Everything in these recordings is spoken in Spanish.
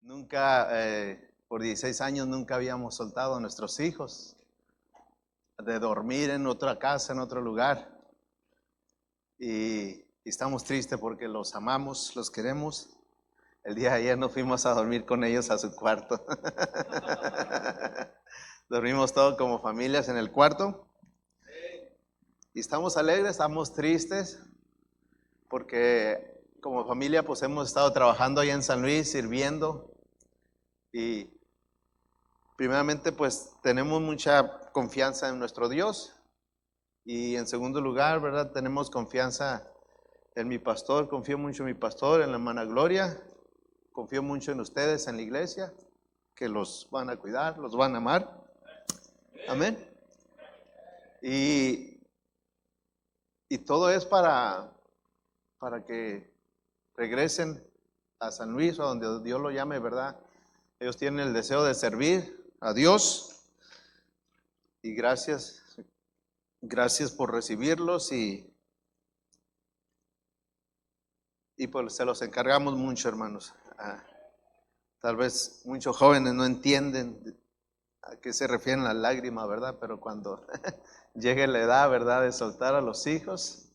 Nunca, por 16 años, nunca habíamos soltado a nuestros hijos de dormir en otra casa, en otro lugar. Y estamos tristes porque los amamos, los queremos. El día de ayer nos fuimos a dormir con ellos a su cuarto. Dormimos todos como familias en el cuarto. Y estamos alegres, estamos tristes, porque como familia pues hemos estado trabajando allá en San Luis, sirviendo. Y primeramente pues tenemos mucha confianza en nuestro Dios. Y en segundo lugar, ¿verdad? Tenemos confianza en mi pastor, confío mucho en mi pastor, en la hermana Gloria. Confío mucho en ustedes, en la iglesia, que los van a cuidar, los van a amar. Amén. Y todo es para que regresen a San Luis o a donde Dios lo llame, ¿verdad? Ellos tienen el deseo de servir a Dios. Y gracias por recibirlos y pues se los encargamos mucho, hermanos. Tal vez muchos jóvenes no entienden a qué se refieren las lágrimas, ¿verdad? Pero cuando llegue la edad, ¿verdad?, de soltar a los hijos,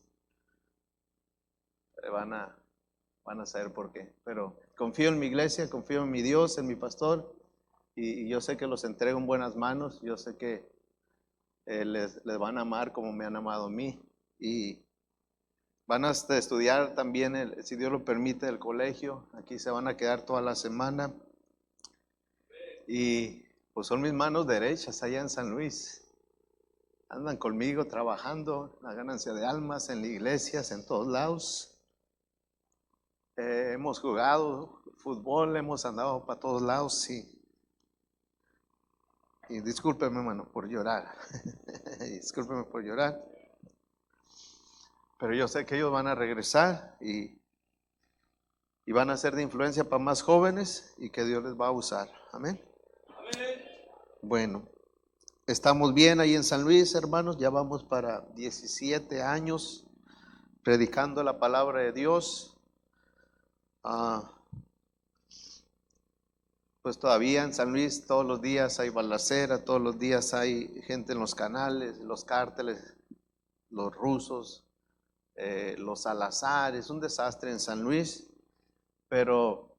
van a saber por qué. Pero confío en mi iglesia, confío en mi Dios, en mi pastor, y yo sé que los entrego en buenas manos. Yo sé que les van a amar como me han amado a mí, y van a estudiar también, si Dios lo permite, el colegio. Aquí se van a quedar toda la semana. Y pues son mis manos derechas allá en San Luis. Andan conmigo trabajando la ganancia de almas en las iglesias, en todos lados. Hemos jugado fútbol, hemos andado para todos lados. Y discúlpeme, hermano, por llorar. Discúlpeme por llorar. Pero yo sé que ellos van a regresar y van a ser de influencia para más jóvenes, y que Dios les va a usar. Amén. Amén. Bueno, estamos bien ahí en San Luis, hermanos. Ya vamos para 17 años predicando la palabra de Dios. Pues todavía en San Luis todos los días hay balacera, todos los días hay gente en los canales, los cárteles, los rusos, los Salazar. Es un desastre en San Luis, pero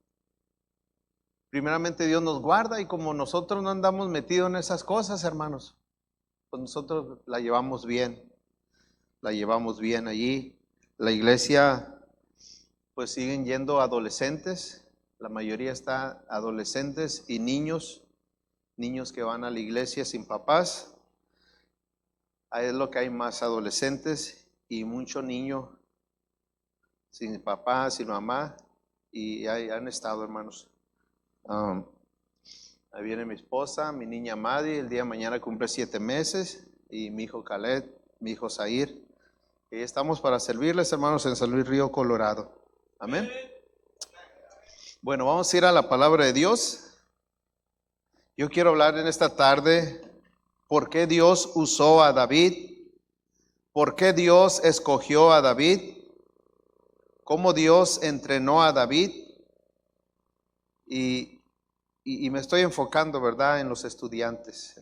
primeramente Dios nos guarda, y como nosotros no andamos metidos en esas cosas, hermanos, pues nosotros la llevamos bien allí. La iglesia, pues siguen yendo adolescentes, la mayoría está adolescentes y niños que van a la iglesia sin papás. Ahí es lo que hay más, adolescentes y mucho niño sin papá, sin mamá, y ahí han estado, hermanos. Ahí viene mi esposa, mi niña Madi, el día de mañana cumple 7 meses, y mi hijo Khaled, mi hijo Zair. Y estamos para servirles, hermanos, en San Luis Río Colorado. Amén. Bueno, vamos a ir a la palabra de Dios. Yo quiero hablar en esta tarde por qué Dios usó a David, por qué Dios escogió a David, cómo Dios entrenó a David. Y me estoy enfocando, ¿verdad?, en los estudiantes,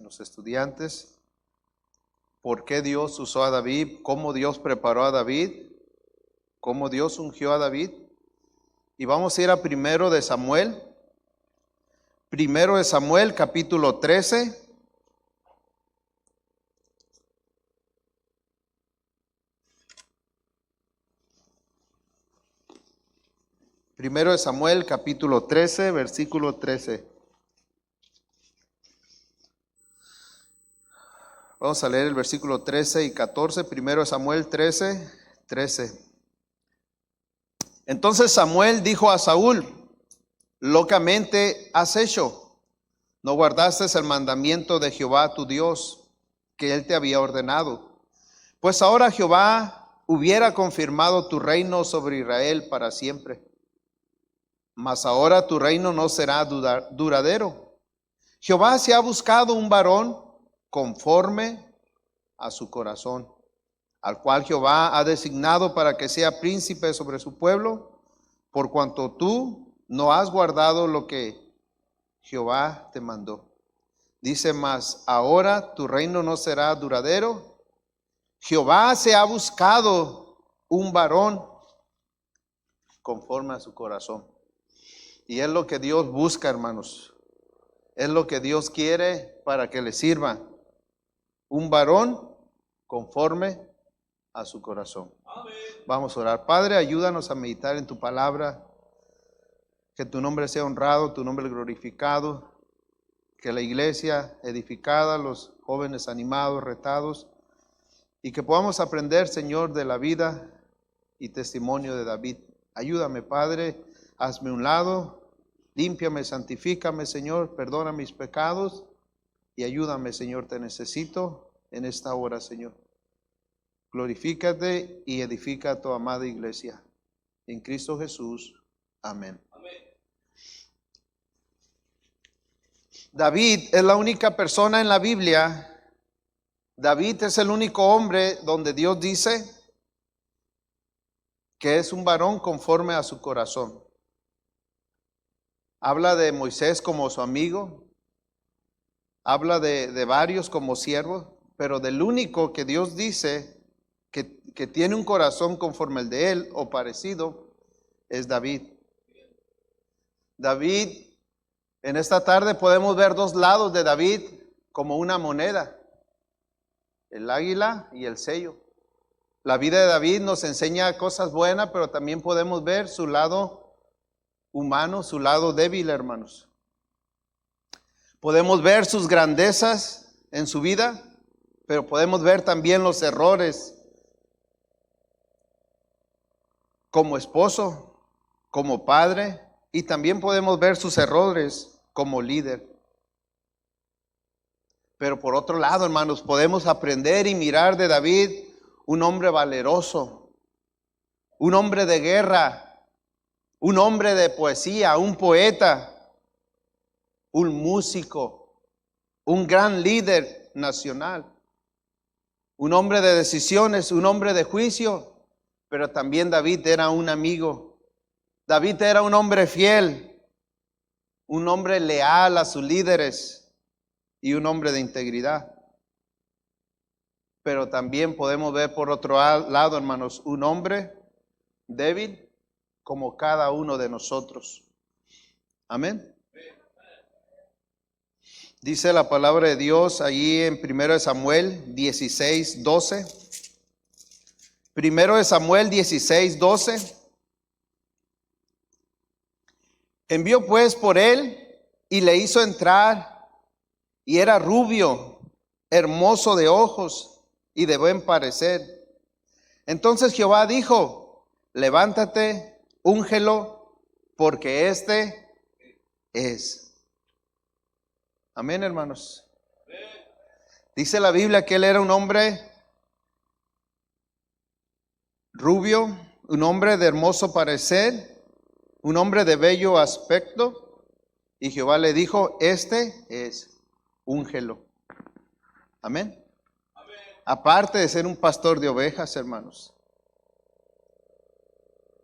por qué Dios usó a David, cómo Dios preparó a David, cómo Dios ungió a David. Y vamos a ir a Primero de Samuel capítulo 13. Primero de Samuel capítulo 13, versículo 13. Vamos a leer el versículo 13 y 14. Primero de Samuel 13, 13. Entonces Samuel dijo a Saúl: locamente has hecho, no guardaste el mandamiento de Jehová tu Dios, que él te había ordenado. Pues ahora Jehová hubiera confirmado tu reino sobre Israel para siempre. Mas ahora tu reino no será duradero. Jehová se ha buscado un varón conforme a su corazón, al cual Jehová ha designado para que sea príncipe sobre su pueblo, por cuanto tú no has guardado lo que Jehová te mandó. Dice más, ahora tu reino no será duradero. Jehová se ha buscado un varón conforme a su corazón. Y es lo que Dios busca, hermanos. Es lo que Dios quiere para que le sirva. Un varón conforme a su corazón. Amén. Vamos a orar. Padre, ayúdanos a meditar en tu palabra. Que tu nombre sea honrado, tu nombre glorificado. Que la iglesia edificada, los jóvenes animados, retados. Y que podamos aprender, Señor, de la vida y testimonio de David. Ayúdame, Padre, hazme un lado, límpiame, santifícame, Señor, perdona mis pecados y ayúdame, Señor, te necesito en esta hora, Señor. Glorifícate y edifica a tu amada iglesia. En Cristo Jesús. Amén. Amén. David es la única persona en la Biblia. David es el único hombre donde Dios dice que es un varón conforme a su corazón. Habla de Moisés como su amigo, habla de varios como siervos, pero del único que Dios dice que tiene un corazón conforme al de él o parecido es David. David, en esta tarde podemos ver dos lados de David como una moneda, el águila y el sello. La vida de David nos enseña cosas buenas, pero también podemos ver su lado humano, su lado débil, hermanos. Podemos ver sus grandezas en su vida, pero podemos ver también los errores como esposo, como padre, y también podemos ver sus errores como líder. Pero por otro lado, hermanos, podemos aprender y mirar de David un hombre valeroso, un hombre de guerra, un hombre de poesía, un poeta, un músico, un gran líder nacional, un hombre de decisiones, un hombre de juicio, pero también David era un amigo. David era un hombre fiel, un hombre leal a sus líderes y un hombre de integridad. Pero también podemos ver por otro lado, hermanos, un hombre débil como cada uno de nosotros. Amén. Dice la palabra de Dios allí en 1 Samuel 16, 12. 1 Samuel 16, 12. Envió pues por él y le hizo entrar, y era rubio, hermoso de ojos y de buen parecer. Entonces Jehová dijo, levántate, úngelo, porque este es. Amén, hermanos. Dice la Biblia que él era un hombre rubio, un hombre de hermoso parecer, un hombre de bello aspecto, y Jehová le dijo, este es, úngelo. Amén. Aparte de ser un pastor de ovejas, hermanos.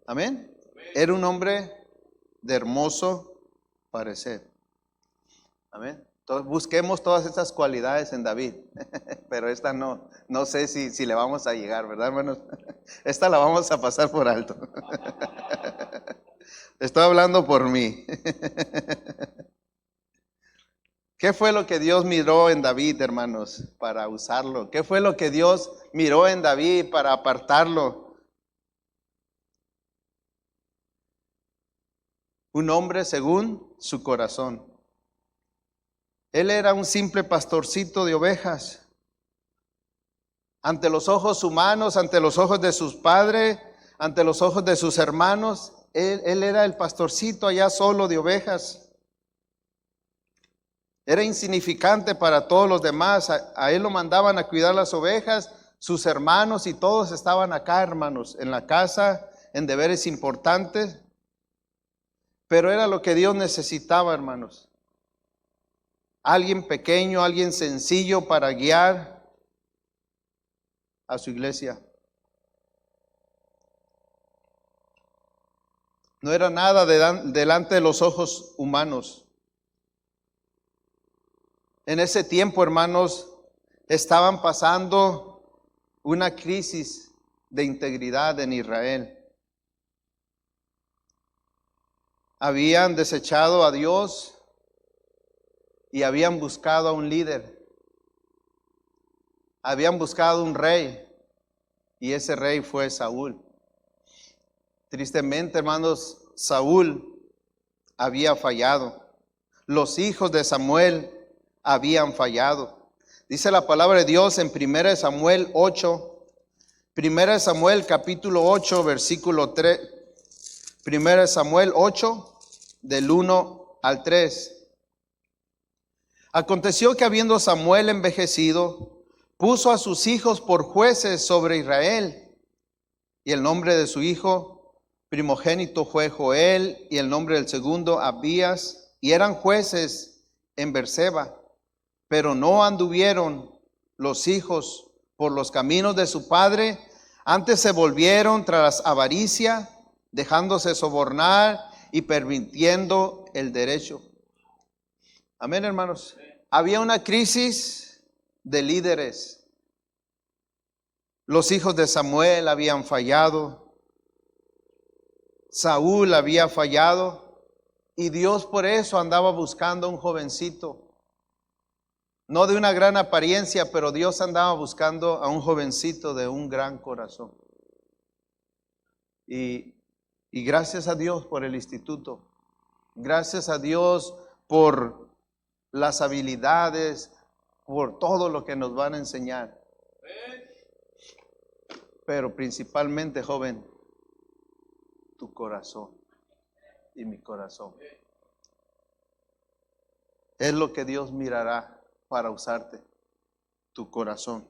Amén. Era un hombre de hermoso parecer. Amén. Entonces busquemos todas estas cualidades en David. Pero esta no sé si le vamos a llegar, ¿verdad, hermanos? Esta la vamos a pasar por alto. Estoy hablando por mí. ¿Qué fue lo que Dios miró en David, hermanos, para usarlo? ¿Qué fue lo que Dios miró en David para apartarlo? Un hombre según su corazón. Él era un simple pastorcito de ovejas. Ante los ojos humanos, ante los ojos de sus padres, ante los ojos de sus hermanos, él era el pastorcito allá solo de ovejas. Era insignificante para todos los demás. A él lo mandaban a cuidar las ovejas, sus hermanos y todos estaban acá, hermanos, en la casa, en deberes importantes. Pero era lo que Dios necesitaba, hermanos. Alguien pequeño, alguien sencillo para guiar a su iglesia. No era nada delante de los ojos humanos. En ese tiempo, hermanos, estaban pasando una crisis de integridad en Israel. Habían desechado a Dios y habían buscado a un líder. Habían buscado un rey y ese rey fue Saúl. Tristemente, hermanos, Saúl había fallado. Los hijos de Samuel habían fallado. Dice la palabra de Dios en 1 Samuel 8, 1 Samuel capítulo 8, versículo 3, 1 Samuel 8, del 1 al 3. Aconteció que habiendo Samuel envejecido, puso a sus hijos por jueces sobre Israel, y el nombre de su hijo primogénito fue Joel, y el nombre del segundo Abías, y eran jueces en Berseba. Pero no anduvieron los hijos por los caminos de su padre, antes se volvieron tras avaricia, dejándose sobornar y permitiendo el derecho. Amén, hermanos. Había una crisis de líderes. Los hijos de Samuel habían fallado. Saúl había fallado. Y Dios por eso andaba buscando a un jovencito. No de una gran apariencia, pero Dios andaba buscando a un jovencito de un gran corazón. Y gracias a Dios por el instituto. Gracias a Dios por las habilidades, por todo lo que nos van a enseñar. Pero principalmente, joven, tu corazón y mi corazón. Es lo que Dios mirará para usarte, tu corazón.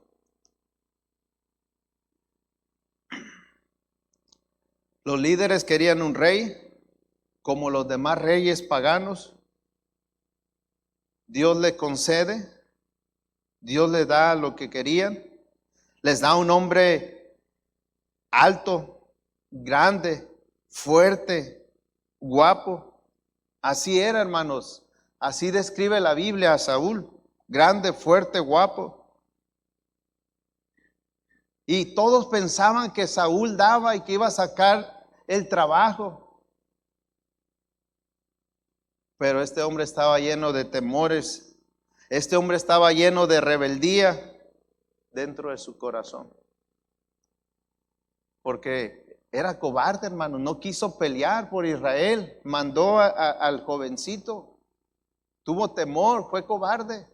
Los líderes querían un rey, como los demás reyes paganos. Dios le concede, Dios le da lo que querían, les da un hombre alto, grande, fuerte, guapo. Así era, hermanos, así describe la Biblia a Saúl. Grande, fuerte, guapo. Y todos pensaban que Saúl daba y que iba a sacar el trabajo. Pero este hombre estaba lleno de temores. Este hombre estaba lleno de rebeldía dentro de su corazón. Porque era cobarde, hermano. No quiso pelear por Israel. Mandó al jovencito. Tuvo temor, fue cobarde.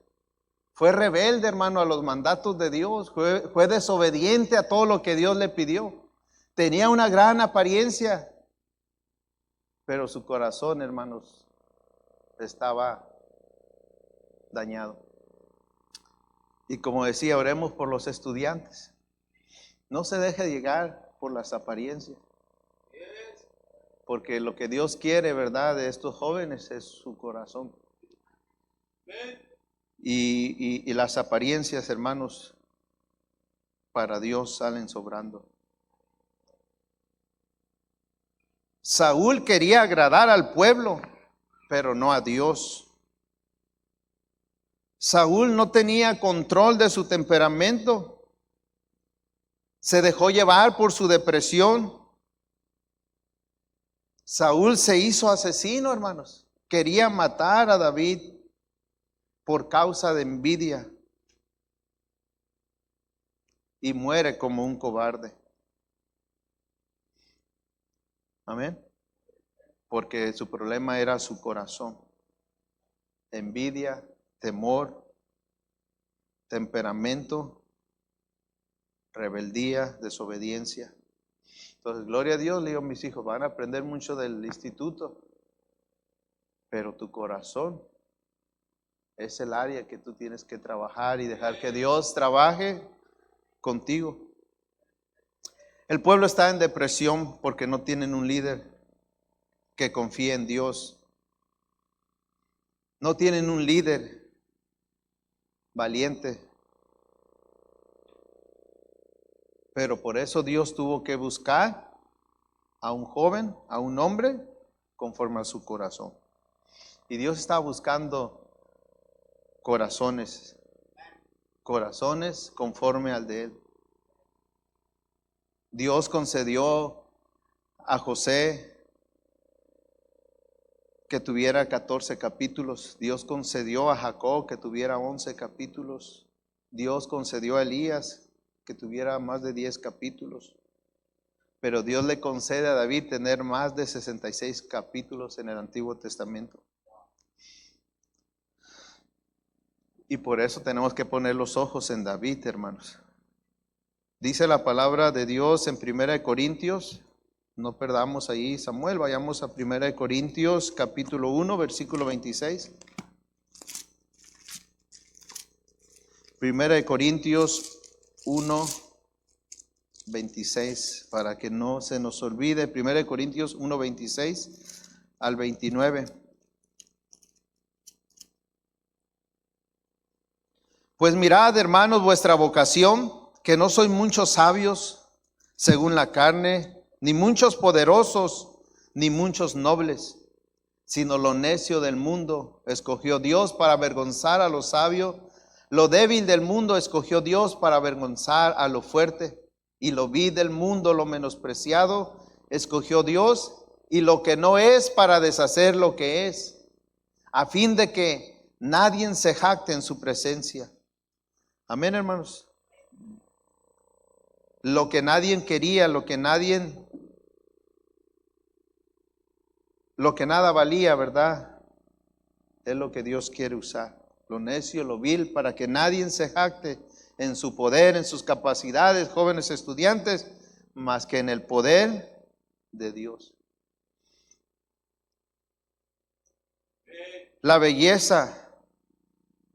Fue rebelde, hermano, a los mandatos de Dios. Fue desobediente a todo lo que Dios le pidió. Tenía una gran apariencia, pero su corazón, hermanos, estaba dañado. Y como decía, oremos por los estudiantes. No se deje llegar por las apariencias. Porque lo que Dios quiere, ¿verdad?, de estos jóvenes es su corazón. Y las apariencias, hermanos, para Dios salen sobrando. Saúl quería agradar al pueblo, pero no a Dios. Saúl no tenía control de su temperamento. Se dejó llevar por su depresión. Saúl se hizo asesino, hermanos. Quería matar a David por causa de envidia. Y muere como un cobarde. Amén. Porque su problema era su corazón. Envidia, temor, temperamento, rebeldía, desobediencia. Entonces, gloria a Dios, le digo a mis hijos, van a aprender mucho del instituto, pero tu corazón es el área que tú tienes que trabajar y dejar que Dios trabaje contigo. El pueblo está en depresión porque no tienen un líder que confíe en Dios. No tienen un líder valiente. Pero por eso Dios tuvo que buscar a un joven, a un hombre, conforme a su corazón. Y Dios estaba buscando corazones conforme al de Él. Dios concedió a José que tuviera 14 capítulos. Dios concedió a Jacob que tuviera 11 capítulos. Dios concedió a Elías que tuviera más de 10 capítulos. Pero Dios le concede a David tener más de 66 capítulos en el Antiguo Testamento. Y por eso tenemos que poner los ojos en David, hermanos. Dice la palabra de Dios en 1 Corintios, no perdamos ahí Samuel, vayamos a 1 Corintios capítulo 1, versículo 26. 1 Corintios 1, 26, para que no se nos olvide. 1 Corintios 1, 26 al 29. Pues mirad, hermanos, vuestra vocación, que no sois muchos sabios según la carne, ni muchos poderosos, ni muchos nobles, sino lo necio del mundo escogió Dios para avergonzar a lo sabio. Lo débil del mundo escogió Dios para avergonzar a lo fuerte. Y lo vil del mundo, lo menospreciado, escogió Dios, y lo que no es para deshacer lo que es, a fin de que nadie se jacte en su presencia. Amén, hermanos. Lo que nadie quería, lo que nada valía, ¿verdad? Es lo que Dios quiere usar. Lo necio, lo vil, para que nadie se jacte en su poder, en sus capacidades, jóvenes estudiantes, más que en el poder de Dios. La belleza,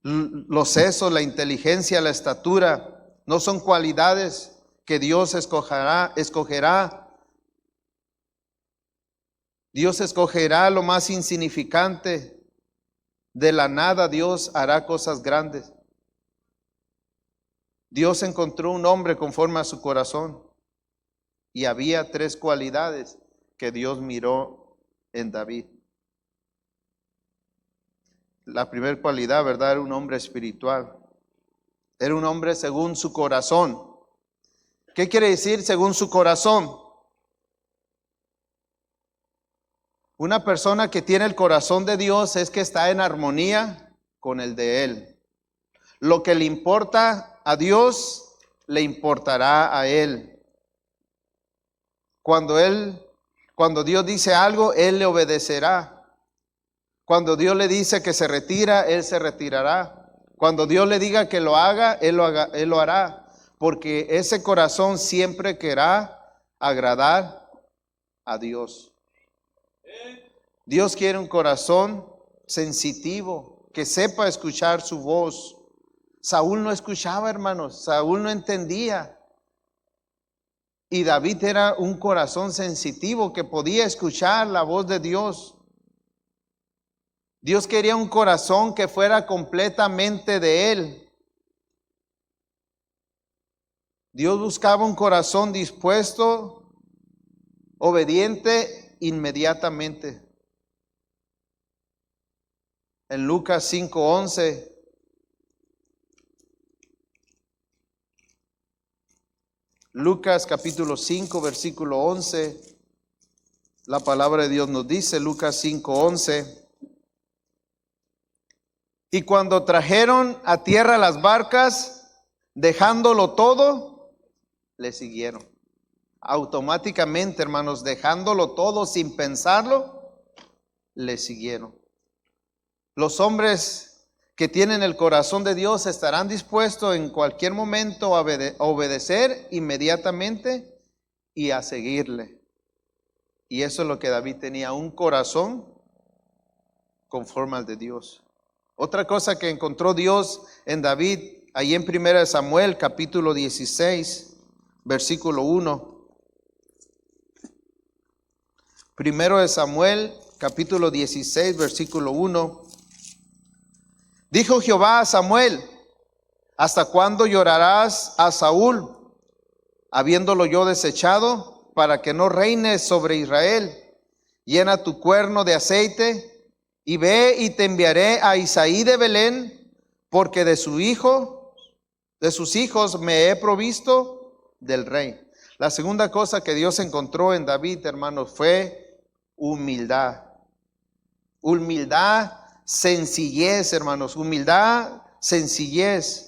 los sesos, la inteligencia, la estatura, no son cualidades que Dios escogerá. Dios escogerá lo más insignificante. De la nada Dios hará cosas grandes. Dios encontró un hombre conforme a su corazón, y había 3 cualidades que Dios miró en David. La primera cualidad, ¿verdad? Era un hombre espiritual. Era un hombre según su corazón. ¿Qué quiere decir según su corazón? Una persona que tiene el corazón de Dios es que está en armonía con el de Él. Lo que le importa a Dios, le importará a Él. Cuando Dios dice algo, Él le obedecerá. Cuando Dios le dice que se retira, Él se retirará. Cuando Dios le diga que lo haga, Él lo hará. Porque ese corazón siempre querrá agradar a Dios. Dios quiere un corazón sensitivo, que sepa escuchar su voz. Saúl no escuchaba, hermanos. Saúl no entendía. Y David era un corazón sensitivo que podía escuchar la voz de Dios. Dios quería un corazón que fuera completamente de Él. Dios buscaba un corazón dispuesto, obediente inmediatamente. En Lucas 5:11, Lucas capítulo 5, versículo 11, la palabra de Dios nos dice, Lucas 5:11, y cuando trajeron a tierra las barcas, dejándolo todo, le siguieron. Automáticamente, hermanos, dejándolo todo sin pensarlo, le siguieron. Los hombres que tienen el corazón de Dios estarán dispuestos en cualquier momento a obedecer inmediatamente y a seguirle. Y eso es lo que David tenía, un corazón conforme al de Dios. Otra cosa que encontró Dios en David, ahí en 1 Samuel capítulo 16, versículo 1. 1 Samuel capítulo 16, versículo 1. Dijo Jehová a Samuel: ¿hasta cuándo llorarás a Saúl, habiéndolo yo desechado, para que no reines sobre Israel? Llena tu cuerno de aceite y ve, y te enviaré a Isaí de Belén, porque de sus hijos me he provisto del rey. La segunda cosa que Dios encontró en David, hermanos, fue humildad. Humildad, sencillez, hermanos. Humildad, sencillez.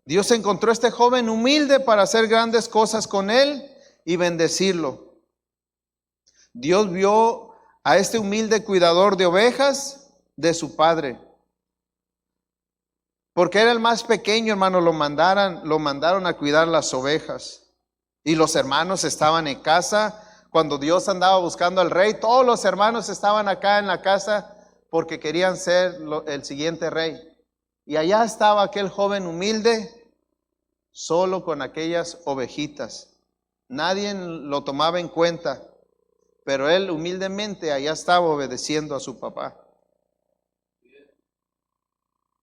Dios encontró a este joven humilde para hacer grandes cosas con él y bendecirlo. Dios vio a este humilde cuidador de ovejas de su padre. Porque era el más pequeño, hermano, lo mandaron a cuidar las ovejas. Y los hermanos estaban en casa. Cuando Dios andaba buscando al rey, todos los hermanos estaban acá en la casa porque querían ser el siguiente rey. Y allá estaba aquel joven humilde, solo con aquellas ovejitas. Nadie lo tomaba en cuenta, pero él humildemente allá estaba obedeciendo a su papá.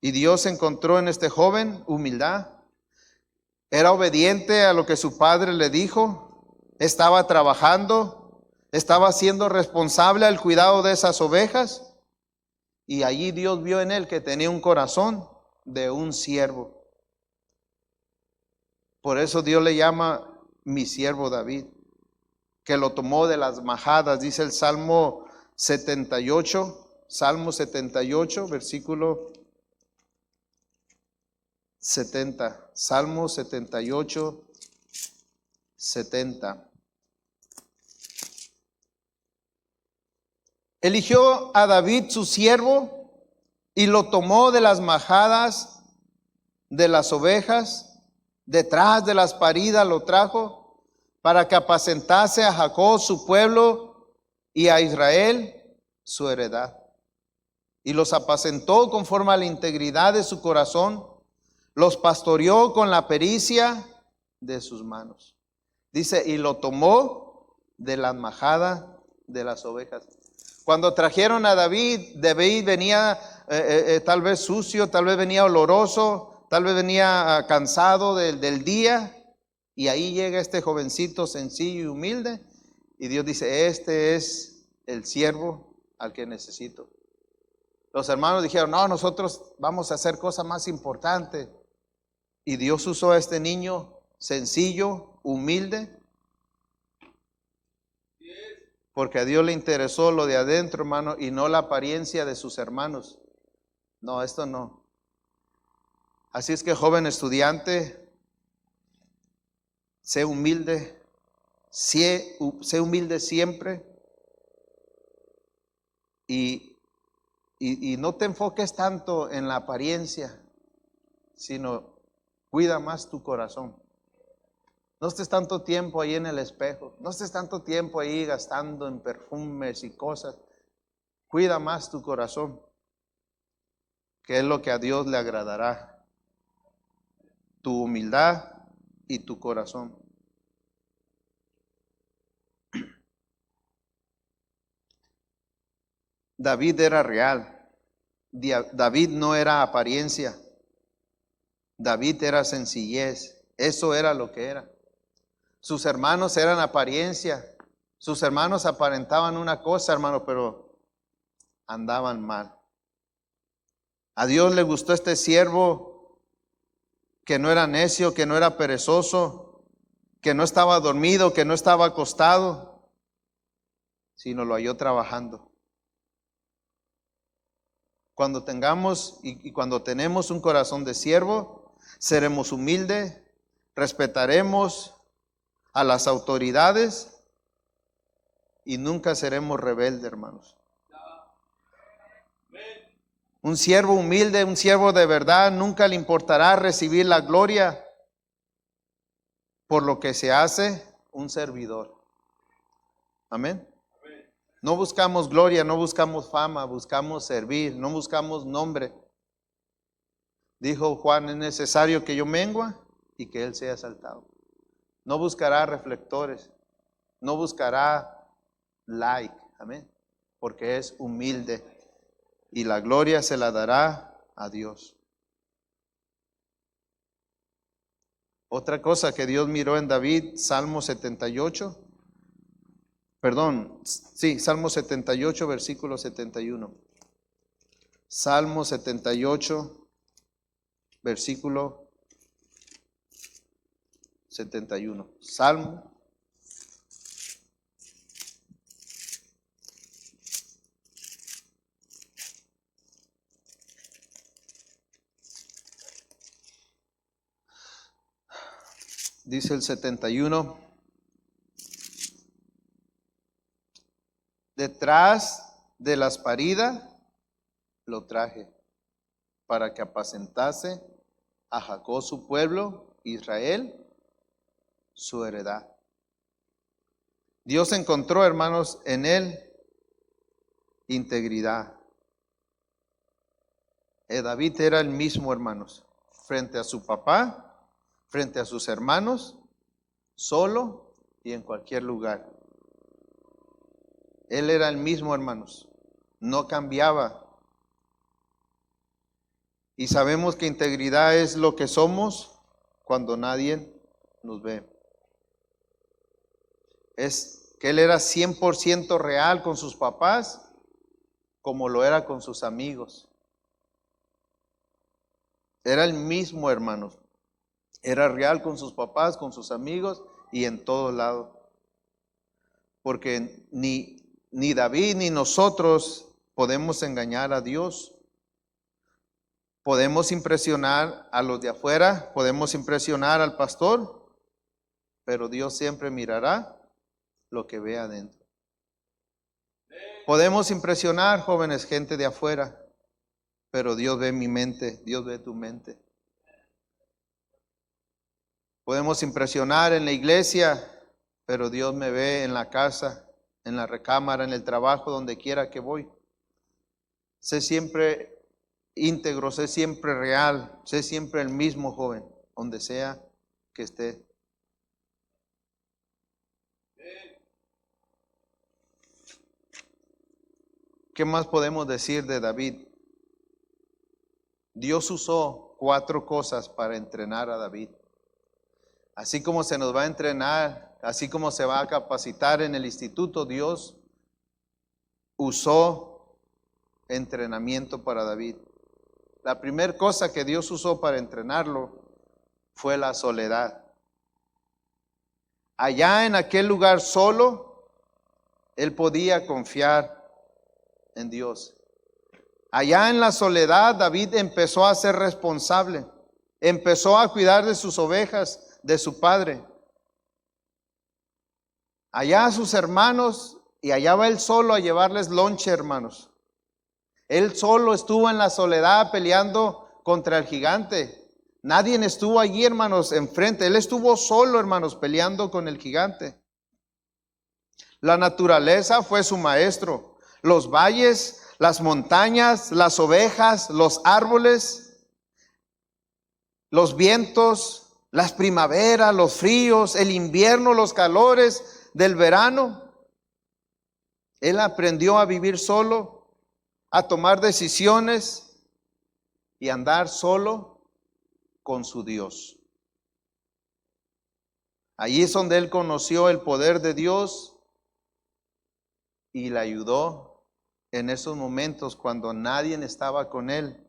Y Dios encontró en este joven humildad. Era obediente a lo que su padre le dijo. Estaba trabajando. Estaba siendo responsable al cuidado de esas ovejas. Y allí Dios vio en él que tenía un corazón de un siervo. Por eso Dios le llama mi siervo David, que lo tomó de las majadas. Dice el Salmo 78, versículo 70. Salmo 78, 70. Eligió a David su siervo y lo tomó de las majadas de las ovejas. Detrás de las paridas lo trajo para que apacentase a Jacob su pueblo y a Israel su heredad. Y los apacentó conforme a la integridad de su corazón, los pastoreó con la pericia de sus manos. Dice, y lo tomó de la majada de las ovejas. Cuando trajeron a David, David venía tal vez sucio, tal vez venía oloroso, tal vez venía cansado del día, y ahí llega este jovencito sencillo y humilde, y Dios dice, este es el siervo al que necesito. Los hermanos dijeron, no, nosotros vamos a hacer cosas más importantes, y Dios usó a este niño sencillo, humilde, porque a Dios le interesó lo de adentro, hermano, y no la apariencia de sus hermanos. No, esto no. Así es que, joven estudiante, sé humilde siempre y no te enfoques tanto en la apariencia, sino cuida más tu corazón. No estés tanto tiempo ahí en el espejo, no estés tanto tiempo ahí gastando en perfumes y cosas. Cuida más tu corazón, que es lo que a Dios le agradará. Tu humildad y tu corazón. David era real. David no era apariencia. David era sencillez. Eso era lo que era. Sus hermanos eran apariencia. Sus hermanos aparentaban una cosa, hermano, pero andaban mal. A Dios le gustó este siervo que no era necio, que no era perezoso, que no estaba dormido, que no estaba acostado, sino lo halló trabajando. Cuando tengamos y cuando tenemos un corazón de siervo, seremos humildes, respetaremos a las autoridades y nunca seremos rebeldes, hermanos. Un siervo humilde, un siervo de verdad, nunca le importará recibir la gloria por lo que se hace un servidor. Amén. No buscamos gloria, no buscamos fama, buscamos servir, no buscamos nombre. Dijo Juan, es necesario que yo mengua y que Él sea exaltado. No buscará reflectores, no buscará like, amén, porque es humilde y la gloria se la dará a Dios. Otra cosa que Dios miró en David, Salmo 78, Perdón, sí, Salmo 78, versículo 71. Salmo 78, versículo 71. Salmo. Dice el 71. Detrás de las paridas lo traje para que apacentase a Jacob su pueblo, Israel su heredad. Dios encontró, hermanos, en él integridad. David era el mismo, hermanos, frente a su papá, frente a sus hermanos, solo y en cualquier lugar. Él era el mismo, hermanos, no cambiaba. Y sabemos que integridad es lo que somos cuando nadie nos ve. Es que él era 100% real con sus papás, como lo era con sus amigos. Era el mismo, hermanos. Era real con sus papás, con sus amigos y en todo lado. Porque ni David ni nosotros podemos engañar a Dios. Podemos impresionar a los de afuera, podemos impresionar al pastor, pero Dios siempre mirará lo que ve adentro. Podemos impresionar, jóvenes, gente de afuera, pero Dios ve mi mente, Dios ve tu mente. Podemos impresionar en la iglesia, pero Dios me ve en la casa, en la recámara, en el trabajo, donde quiera que voy. Sé siempre íntegro, sé siempre real, sé siempre el mismo, joven, donde sea que esté. ¿Qué más podemos decir de David? Dios usó 4 cosas para entrenar a David. Así como se nos va a entrenar, así como se va a capacitar en el instituto, Dios usó entrenamiento para David. La primera cosa que Dios usó para entrenarlo fue la soledad. Allá en aquel lugar solo, él podía confiar en Dios. Allá en la soledad, David empezó a ser responsable, empezó a cuidar de sus ovejas, de su padre. Allá a sus hermanos, y allá va él solo a llevarles lonche, hermanos. Él solo estuvo en la soledad peleando contra el gigante. Nadie estuvo allí, hermanos, enfrente. Él estuvo solo, hermanos, peleando con el gigante. La naturaleza fue su maestro. Los valles, las montañas, las ovejas, los árboles, los vientos, las primaveras, los fríos, el invierno, los calores del verano. Él aprendió a vivir solo, a tomar decisiones y andar solo con su Dios. Allí es donde él conoció el poder de Dios y le ayudó en esos momentos cuando nadie estaba con él.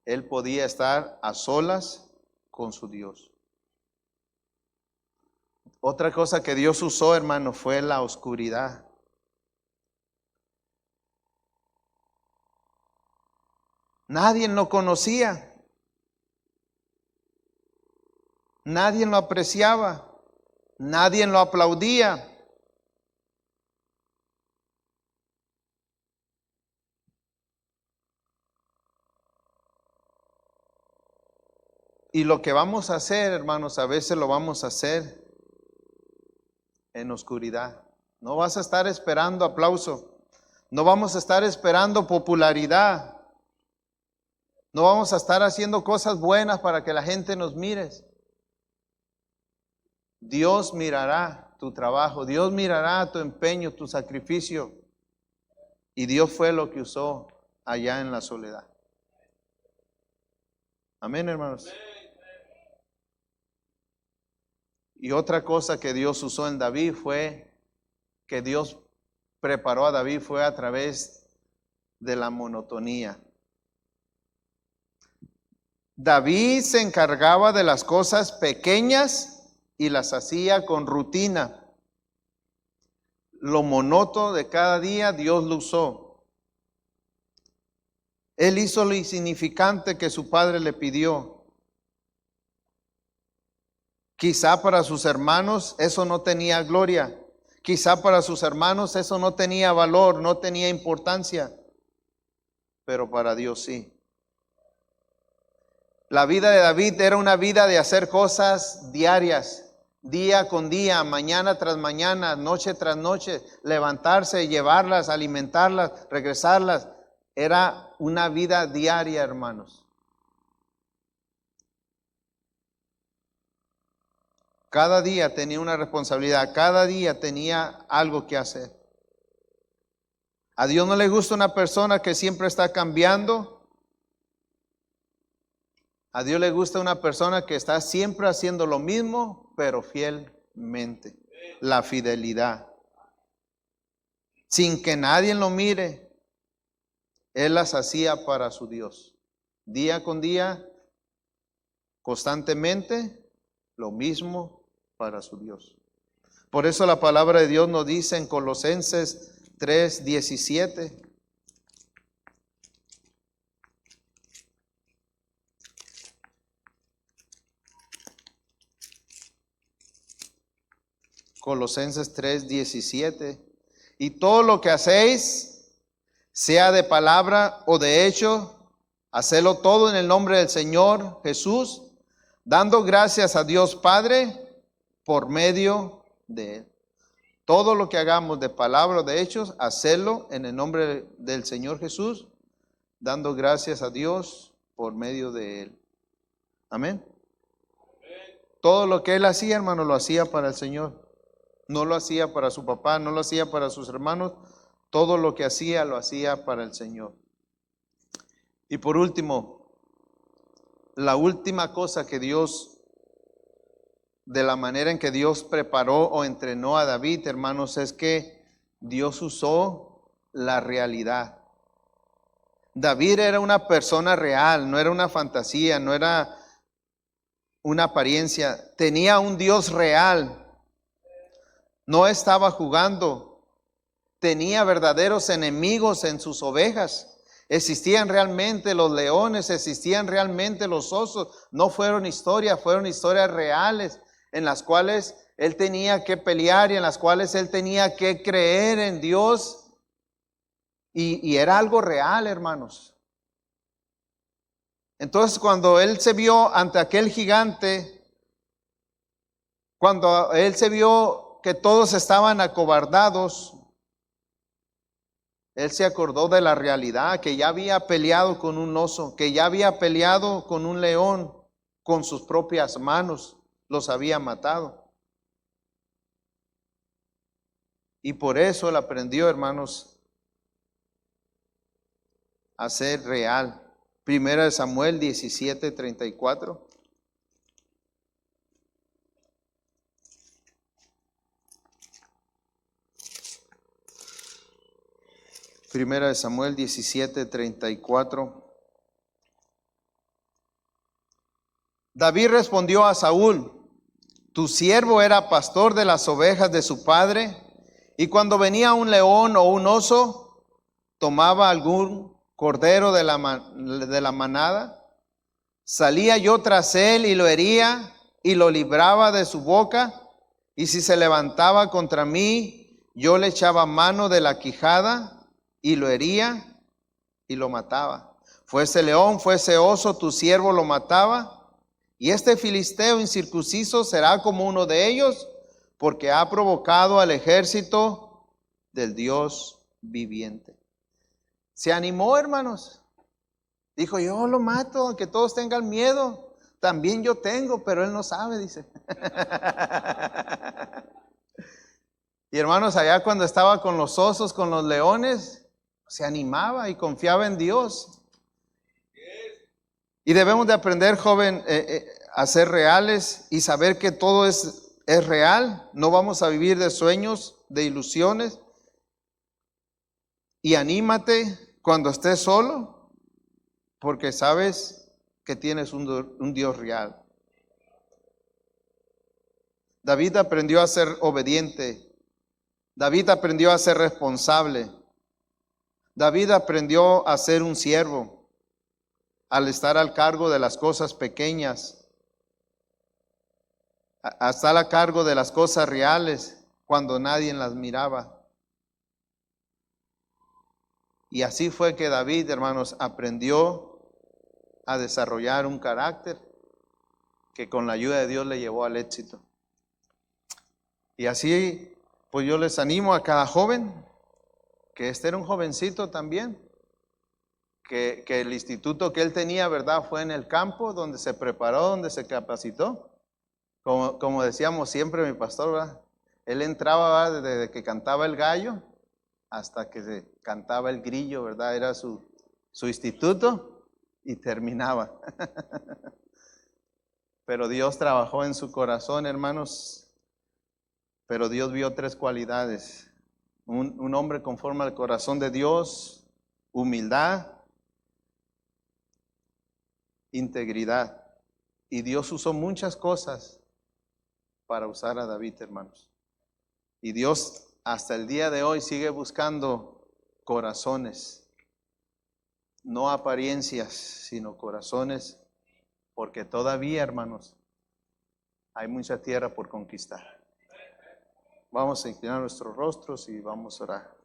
Él podía estar a solas con su Dios. Otra cosa que Dios usó, hermano, fue la oscuridad. Nadie lo conocía. Nadie lo apreciaba. Nadie lo aplaudía. Y lo que vamos a hacer, hermanos, a veces lo vamos a hacer en oscuridad. No vas a estar esperando aplauso. No vamos a estar esperando popularidad. No vamos a estar haciendo cosas buenas para que la gente nos mire. Dios mirará tu trabajo. Dios mirará tu empeño, tu sacrificio. Y Dios fue lo que usó allá en la soledad. Amén, hermanos. Y otra cosa que Dios usó en David fue que Dios preparó a David fue a través de la monotonía. David se encargaba de las cosas pequeñas y las hacía con rutina. Lo monótono de cada día Dios lo usó. Él hizo lo insignificante que su padre le pidió. Quizá para sus hermanos eso no tenía gloria. Quizá para sus hermanos eso no tenía valor, no tenía importancia. Pero para Dios sí. La vida de David era una vida de hacer cosas diarias, día con día, mañana tras mañana, noche tras noche, levantarse, llevarlas, alimentarlas, regresarlas. Era una vida diaria, hermanos. Cada día tenía una responsabilidad, cada día tenía algo que hacer. A Dios no le gusta una persona que siempre está cambiando. A Dios le gusta una persona que está siempre haciendo lo mismo, pero fielmente. La fidelidad. Sin que nadie lo mire, Él las hacía para su Dios. Día con día, constantemente, lo mismo para su Dios. Por eso la palabra de Dios nos dice en Colosenses 3:17. Colosenses 3:17. Y todo lo que hacéis, sea de palabra o de hecho, hacedlo todo en el nombre del Señor Jesús, dando gracias a Dios Padre por medio de Él. Todo lo que hagamos de palabra o de hechos, hacedlo en el nombre del Señor Jesús, dando gracias a Dios por medio de Él. Amén. Todo lo que Él hacía, hermano, lo hacía para el Señor. No lo hacía para su papá, no lo hacía para sus hermanos. Todo lo que hacía, lo hacía para el Señor. Y por último, la última cosa que Dios, de la manera en que Dios preparó o entrenó a David, hermanos, es que Dios usó la realidad. David era una persona real, no era una fantasía, no era una apariencia. Tenía un Dios real. No estaba jugando. Tenía verdaderos enemigos en sus ovejas. Existían realmente los leones, existían realmente los osos. No fueron historias, fueron historias reales en las cuales él tenía que pelear y en las cuales él tenía que creer en Dios. Y era algo real, hermanos. Entonces, cuando él se vio ante aquel gigante, cuando él se vio que todos estaban acobardados, él se acordó de la realidad, que ya había peleado con un oso, que ya había peleado con un león, con sus propias manos, los había matado. Y por eso él aprendió, hermanos, a ser real. Primera de Samuel 17:34. Primera de Samuel 17:34. David respondió a Saúl: tu siervo era pastor de las ovejas de su padre, y cuando venía un león o un oso, tomaba algún cordero de la manada, salía yo tras él y lo hería y lo libraba de su boca, y si se levantaba contra mí, yo le echaba mano de la quijada y lo hería y lo mataba. Fuese león, fuese oso, tu siervo lo mataba. Y este filisteo incircunciso será como uno de ellos, porque ha provocado al ejército del Dios viviente. Se animó, hermanos. Dijo: yo lo mato, aunque todos tengan miedo. También yo tengo, pero él no sabe, dice. Y hermanos, allá cuando estaba con los osos, con los leones, se animaba y confiaba en Dios. Y debemos de aprender, joven, a ser reales y saber que todo es es real, no vamos a vivir de sueños, de ilusiones. Y anímate cuando estés solo, porque sabes que tienes un Dios real. David aprendió a ser obediente. David aprendió a ser responsable. David aprendió a ser un siervo al estar al cargo de las cosas pequeñas, a estar a cargo de las cosas reales cuando nadie las miraba. Y así fue que David, hermanos, aprendió a desarrollar un carácter que con la ayuda de Dios le llevó al éxito. Y así, pues yo les animo a cada joven, que este era un jovencito también, que el instituto que él tenía, ¿verdad?, fue en el campo, donde se preparó, donde se capacitó. Como decíamos siempre, mi pastor, ¿verdad?, él entraba, ¿verdad?, desde que cantaba el gallo hasta que se cantaba el grillo, ¿verdad? Era su instituto y terminaba. Pero Dios trabajó en su corazón, hermanos. Pero Dios vio tres cualidades. Un hombre conforme al corazón de Dios, humildad, integridad. Y Dios usó muchas cosas para usar a David, hermanos. Y Dios hasta el día de hoy sigue buscando corazones, no apariencias, sino corazones, porque todavía, hermanos, hay mucha tierra por conquistar. Vamos a inclinar nuestros rostros y vamos a orar.